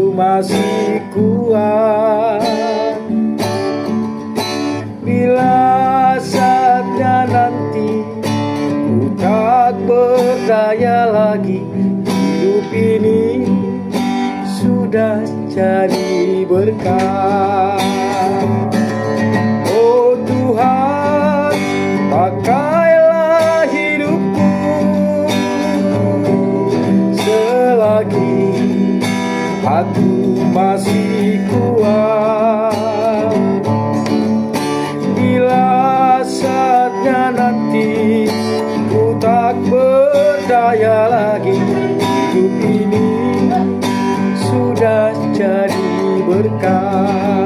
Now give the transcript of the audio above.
masih kuat. Bila saatnya nanti ku tak berdaya lagi, hidup ini sudah jadi berkah. Oh Tuhan, pakailah hidupku selagi aku masih kuat. Bila saatnya nanti ku tak berdaya lagi, hidup ini sudah jadi berkah.